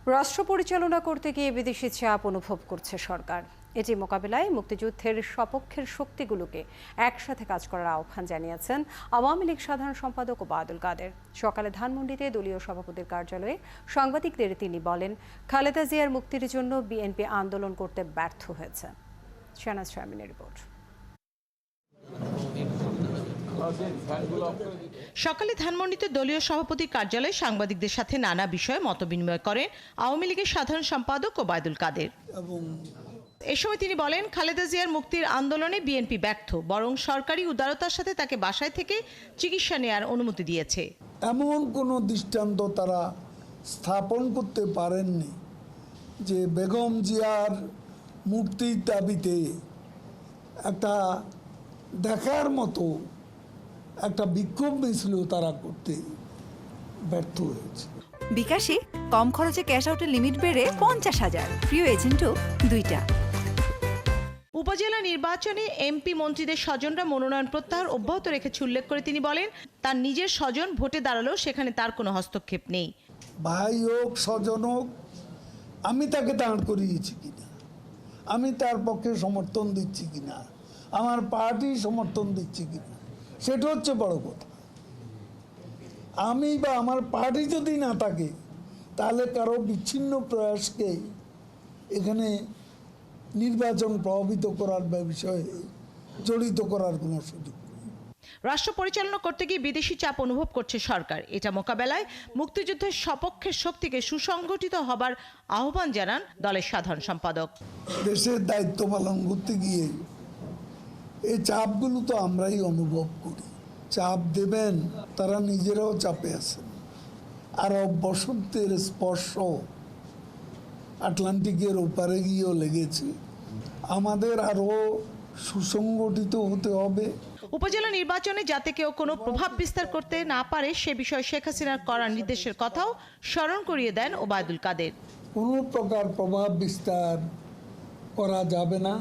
রাষ্ট্র পরিচালনা করতে গিয়ে বিদেশি চাপ অনুভব করছে সরকার। এটি মোকাবিলায় মুক্তিযুদ্ধের সপক্ষের শক্তিগুলোকে একসাথে কাজ করার আহ্বান জানিয়েছেন আওয়ামী লীগ সাধারণ সম্পাদক ওবায়দুল কাদের। সকালে ধানমন্ডিতে দলীয় সভাপতির কার্যালয়ে সাংবাদিকদের তিনি বলেন, খালেদা জিয়ার মুক্তির জন্য বিএনপি আন্দোলন করতে ব্যর্থ হয়েছে। শাহনাজ শারমিনের রিপোর্ট। সকালে ধানমন্ডিতে দলীয় সভাপতির কার্যালয়ে সাংবাদিকদের সাথে নানা বিষয়ে মতবিনিময় করেন আওয়ামী লীগের সাধারণ সম্পাদক ওবায়দুল কাদের। এ সময় তিনি বলেন, খালেদা জিয়ার মুক্তির আন্দোলনে বিএনপি ব্যর্থ, বরং সরকারি উদারতার সাথে তাকে বাসায় থেকে চিকিৎসা নেয়ার অনুমতি দিয়েছে। এমন কোনো দৃষ্টান্ত তারা স্থাপন করতে পারেননি যে বেগম জিয়ার মুক্তির দাবিতে একটা দেখার মতো একটা বিক্ষোভ মিছিল তারা করতে ব্যর্থ হয়েছে। বিকাশে কম খরচে ক্যাশ আউটের লিমিট বেড়ে 50,000, প্রিয় এজেন্টও 2টা। উপজেলা নির্বাচনে এমপি মন্ত্রীদের স্বজনরা মনোনয়ন প্রত্যাহার অব্যাহত রেখেছে উল্লেখ করে তিনি বলেন, তার নিজের স্বজন ভোটে দাঁড়ালেও সেখানে তার কোনো হস্তক্ষেপ নেই। ভাই হোক স্বজন হোক, আমি তাকে দাঁড় করিয়েছি কিনা, আমি তার পক্ষে সমর্থন দিচ্ছি কিনা, আমার পার্টি সমর্থন দিচ্ছি কিনা, সেটা হচ্ছে বড় কথা। আমি বা আমার পার্টি যদি না থাকে তাহলে কারো বিচ্ছিন্ন প্রয়াসকে এখানে নির্বাচন প্রভাবিত করার বিষয়ে জড়িত করার কোনো সুযোগ নেই। রাষ্ট্র পরিচালনা করতে গিয়ে বিদেশি চাপ অনুভব করছে সরকার। এটা মোকাবেলায় মুক্তিযুদ্ধের সপক্ষের শক্তিকে সুসংগঠিত হবার আহ্বান জানান দলের সাধারণ সম্পাদক। দেশের দায়িত্ব পালন করতে গিয়ে এই চাপগুলো তো আমরাই অনুভব করি। চাপ দেবেন, তারা নিজেরাও চাপে আছেন। আরব বসন্তের স্পর্শ আটলান্টিকের ওপারে গিয়েও লেগেছে। আমাদের আরও সুসংগঠিত হতে হবে। উপজেলা নির্বাচনে যাতে কেউ কোনো প্রভাব বিস্তার করতে না পারে সে বিষয়ে শেখ হাসিনার করা নির্দেশের কথাও স্মরণ করিয়ে দেন ওবায়দুল কাদের। কোনো প্রকার প্রভাব বিস্তার করা যাবে না,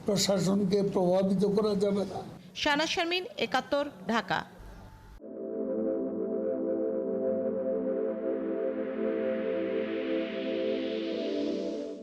প্রশাসনকে প্রভাবিত করা যাবে না। শাহনাজ শারমিন, ৭১, ঢাকা।